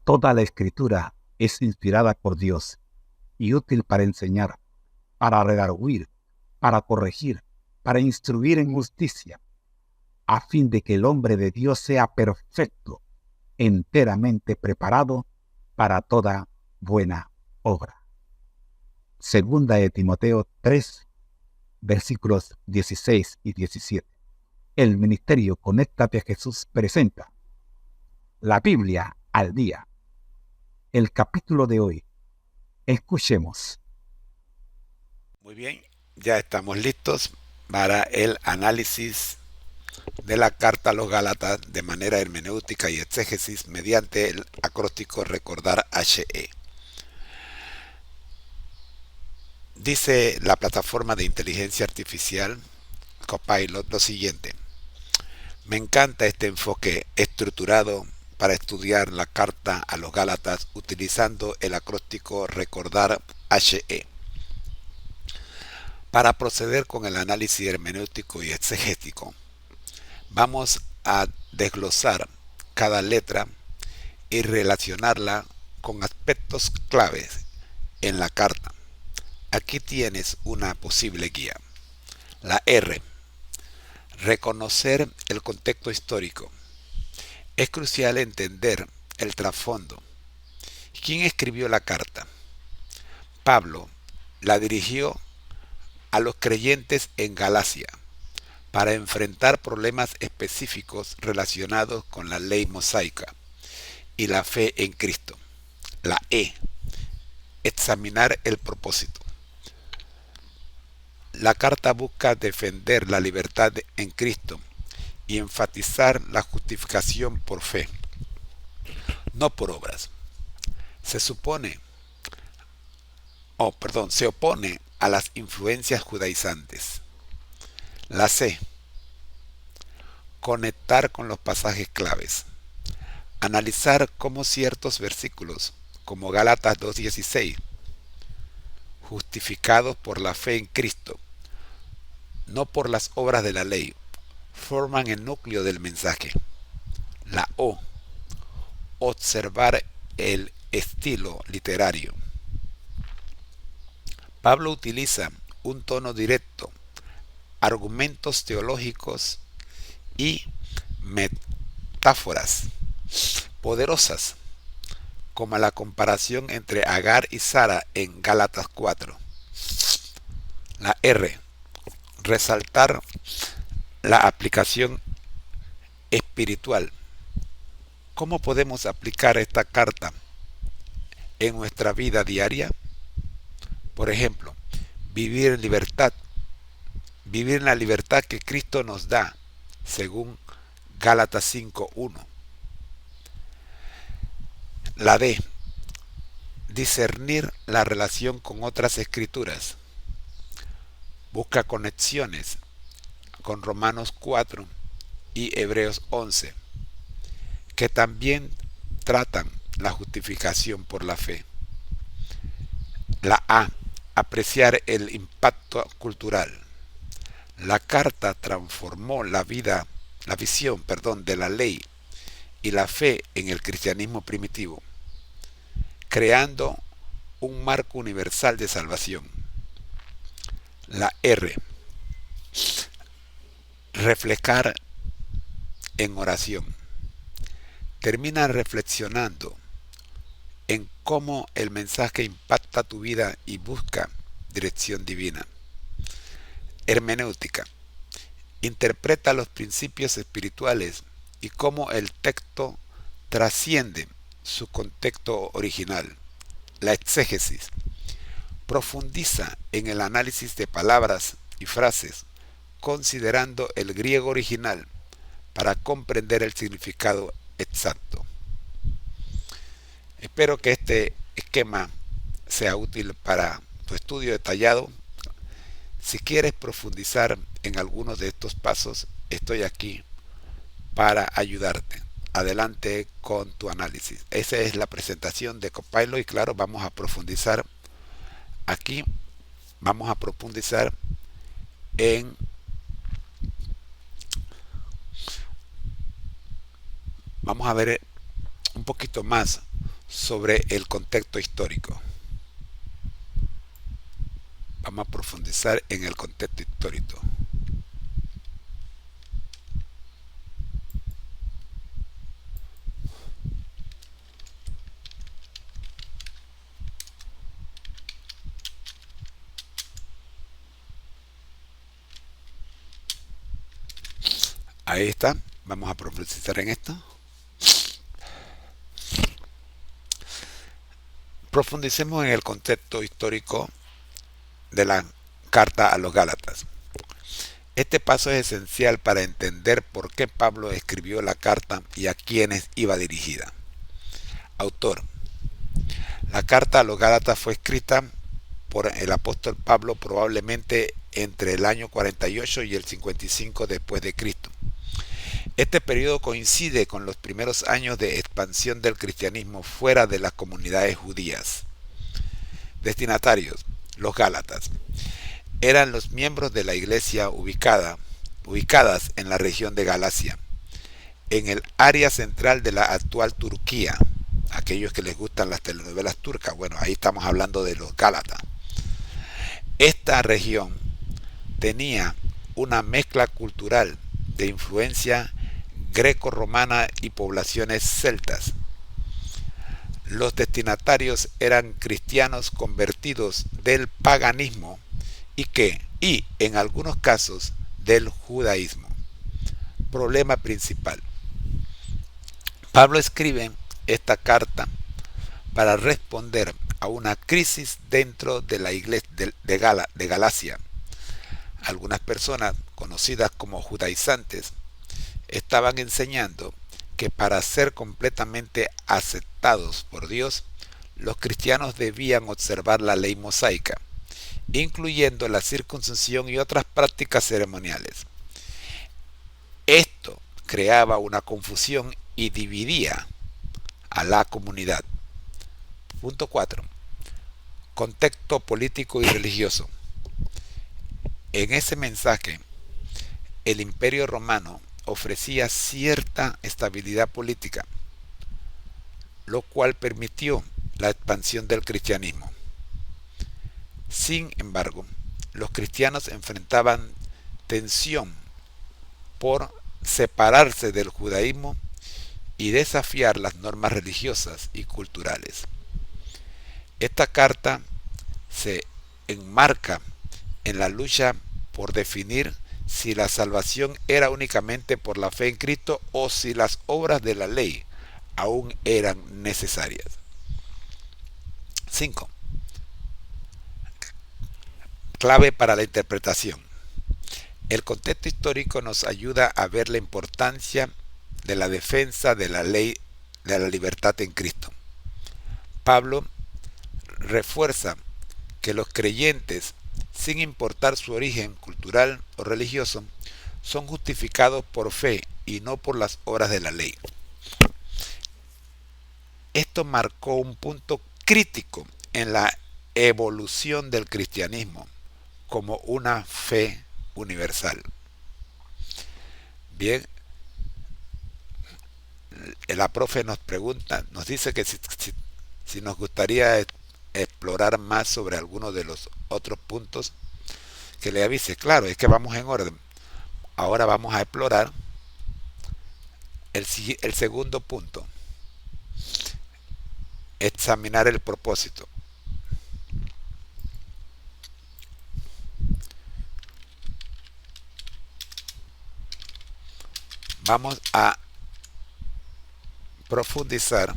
Toda la Escritura es inspirada por Dios y útil para enseñar, para redarguir, para corregir, para instruir en justicia, a fin de que el hombre de Dios sea perfecto, enteramente preparado para toda buena obra. Segunda de Timoteo 3, versículos 16 y 17. El ministerio Conéctate a Jesús presenta la Biblia al día. El capítulo de hoy. Escuchemos. Muy bien, ya estamos listos para el análisis de la carta a los Gálatas de manera hermenéutica y exégesis mediante el acróstico Recordar HE. Dice la plataforma de inteligencia artificial Copilot lo siguiente: me encanta este enfoque estructurado para estudiar la carta a los Gálatas utilizando el acróstico Recordar HE. Para proceder con el análisis hermenéutico y exegético, vamos a desglosar cada letra y relacionarla con aspectos claves en la carta. Aquí tienes una posible guía. La R. Reconocer el contexto histórico. Es crucial entender el trasfondo. ¿Quién escribió la carta? Pablo la dirigió a los creyentes en Galacia para enfrentar problemas específicos relacionados con la ley mosaica y la fe en Cristo. La E. Examinar el propósito. La carta busca defender la libertad en Cristo y enfatizar la justificación por fe, no por obras. Se opone a las influencias judaizantes. La C. Conectar con los pasajes claves. Analizar cómo ciertos versículos, como Gálatas 2:16, justificados por la fe en Cristo, no por las obras de la ley, forman el núcleo del mensaje. La O. Observar el estilo literario. Pablo utiliza un tono directo, argumentos teológicos y metáforas poderosas, como la comparación entre Agar y Sara en Gálatas 4. La R. Resaltar la aplicación espiritual. ¿Cómo podemos aplicar esta carta en nuestra vida diaria? Por ejemplo, vivir en libertad, vivir en la libertad que Cristo nos da, según Gálatas 5:1. La D. Discernir la relación con otras escrituras. Busca conexiones con Romanos 4 y Hebreos 11, que también tratan la justificación por la fe. La A. Apreciar el impacto cultural. La carta transformó la visión de la ley y la fe en el cristianismo primitivo, creando un marco universal de salvación. La R. Reflejar en oración. Termina reflexionando en cómo el mensaje impacta tu vida y busca dirección divina. Hermenéutica. Interpreta los principios espirituales y cómo el texto trasciende su contexto original. La exégesis. Profundiza en el análisis de palabras y frases, considerando el griego original para comprender el significado exacto. Espero que este esquema sea útil para tu estudio detallado. Si quieres profundizar en algunos de estos pasos, estoy aquí para ayudarte. Adelante con tu análisis. Esa es la presentación de Copilot y claro, vamos a profundizar aquí. Vamos a profundizar en vamos a ver un poquito más sobre el contexto histórico. Vamos a profundizar en el contexto histórico. Ahí está. Vamos a profundizar en esto. Profundicemos en el contexto histórico de la carta a los Gálatas. Este paso es esencial para entender por qué Pablo escribió la carta y a quiénes iba dirigida. Autor. La carta a los Gálatas fue escrita por el apóstol Pablo probablemente entre el año 48 y el 55 después de Cristo. Este periodo coincide con los primeros años de expansión del cristianismo fuera de las comunidades judías. Destinatarios: los Gálatas. Eran los miembros de la iglesia ubicadas en la región de Galacia, en el área central de la actual Turquía. Aquellos que les gustan las telenovelas turcas, bueno, ahí estamos hablando de los Gálatas. Esta región tenía una mezcla cultural de influencia greco-romana y poblaciones celtas. Los destinatarios eran cristianos convertidos del paganismo y en algunos casos del judaísmo. Problema principal. Pablo escribe esta carta para responder a una crisis dentro de la iglesia de Galacia. Algunas personas, conocidas como judaizantes, estaban enseñando que para ser completamente aceptados por Dios, los cristianos debían observar la ley mosaica, incluyendo la circuncisión y otras prácticas ceremoniales. Esto creaba una confusión y dividía a la comunidad. Punto 4. Contexto político y religioso. En ese mensaje, el Imperio Romano ofrecía cierta estabilidad política, lo cual permitió la expansión del cristianismo. Sin embargo, los cristianos enfrentaban tensión por separarse del judaísmo y desafiar las normas religiosas y culturales. Esta carta se enmarca en la lucha por definir si la salvación era únicamente por la fe en Cristo o si las obras de la ley aún eran necesarias. 5. Clave para la interpretación. El contexto histórico nos ayuda a ver la importancia de la defensa de la ley de la libertad en Cristo. Pablo refuerza que los creyentes, sin importar su origen cultural o religioso, son justificados por fe y no por las obras de la ley. Esto marcó un punto crítico en la evolución del cristianismo como una fe universal. Bien, la profe nos pregunta, nos dice que si nos gustaría explorar más sobre alguno de los otros puntos, que le avise. Claro, es que vamos en orden. Ahora vamos a explorar el segundo punto. Examinar el propósito. Vamos a profundizar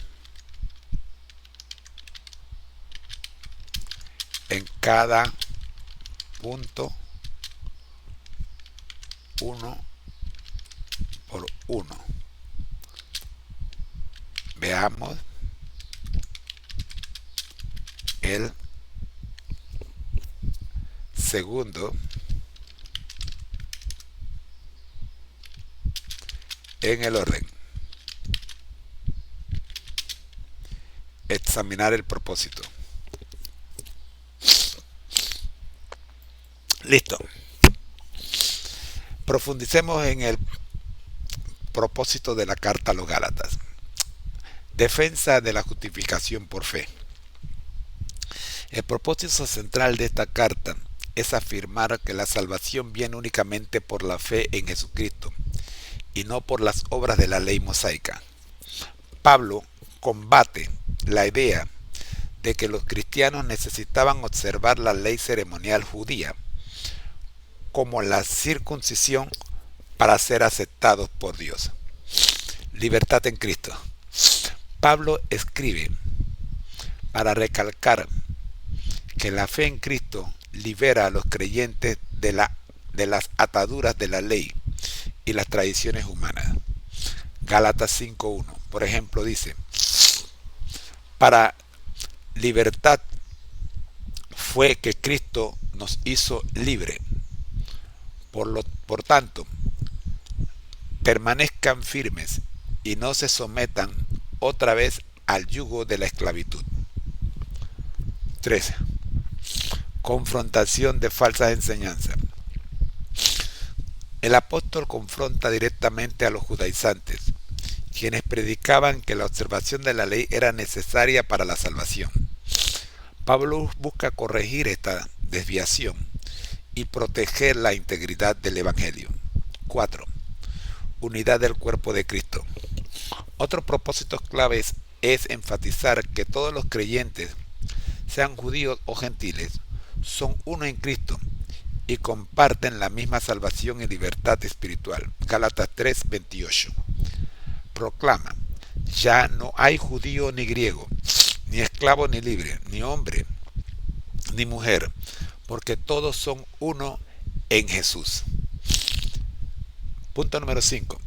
en cada punto uno por uno. Veamos el segundo en el orden. Examinar el propósito. Listo. Profundicemos en el propósito de la carta a los Gálatas. Defensa de la justificación por fe. El propósito central de esta carta es afirmar que la salvación viene únicamente por la fe en Jesucristo y no por las obras de la ley mosaica. Pablo combate la idea de que los cristianos necesitaban observar la ley ceremonial judía, como la circuncisión, para ser aceptados por Dios. Libertad en Cristo. Pablo escribe para recalcar que la fe en Cristo libera a los creyentes de las ataduras de la ley y las tradiciones humanas. Gálatas 5:1, por ejemplo, dice: para libertad fue que Cristo nos hizo libre. Por tanto, permanezcan firmes y no se sometan otra vez al yugo de la esclavitud. 3. Confrontación de falsas enseñanzas. El apóstol confronta directamente a los judaizantes, quienes predicaban que la observación de la ley era necesaria para la salvación. Pablo busca corregir esta desviación y proteger la integridad del Evangelio. 4. Unidad del cuerpo de Cristo. Otro propósito clave es enfatizar que todos los creyentes, sean judíos o gentiles, son uno en Cristo y comparten la misma salvación y libertad espiritual. Gálatas 3:28. Proclama: ya no hay judío ni griego, ni esclavo ni libre, ni hombre ni mujer, porque todos son uno en Jesús. Punto número 5.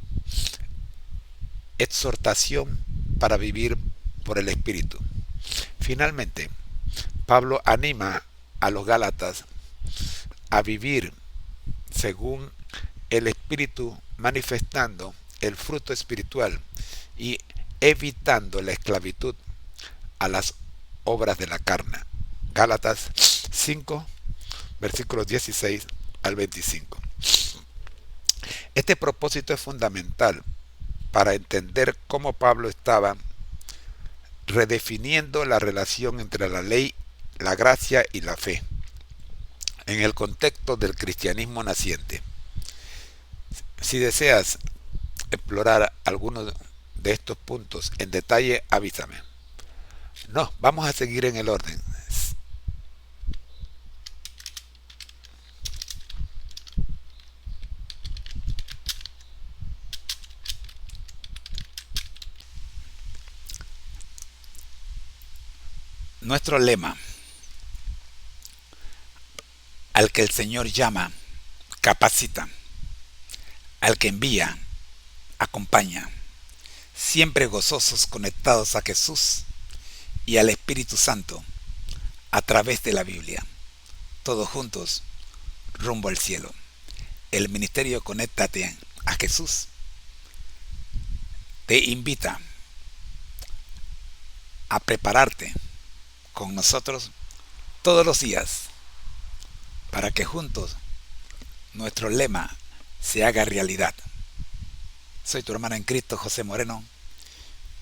Exhortación para vivir por el Espíritu. Finalmente, Pablo anima a los Gálatas a vivir según el Espíritu, manifestando el fruto espiritual y evitando la esclavitud a las obras de la carne. Gálatas 5, versículos 16 al 25. Este propósito es fundamental para entender cómo Pablo estaba redefiniendo la relación entre la ley, la gracia y la fe en el contexto del cristianismo naciente. Si deseas explorar algunos de estos puntos en detalle, avísame. No, vamos a seguir en el orden. Nuestro lema: al que el Señor llama, capacita; al que envía, acompaña. Siempre gozosos, conectados a Jesús y al Espíritu Santo a través de la Biblia. Todos juntos, rumbo al cielo. El ministerio Conéctate a Jesús te invita a prepararte con nosotros todos los días para que juntos nuestro lema se haga realidad. Soy tu hermano en Cristo, José Moreno,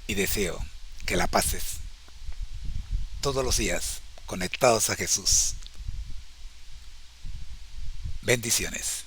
y deseo que la pases todos los días conectados a Jesús. Bendiciones.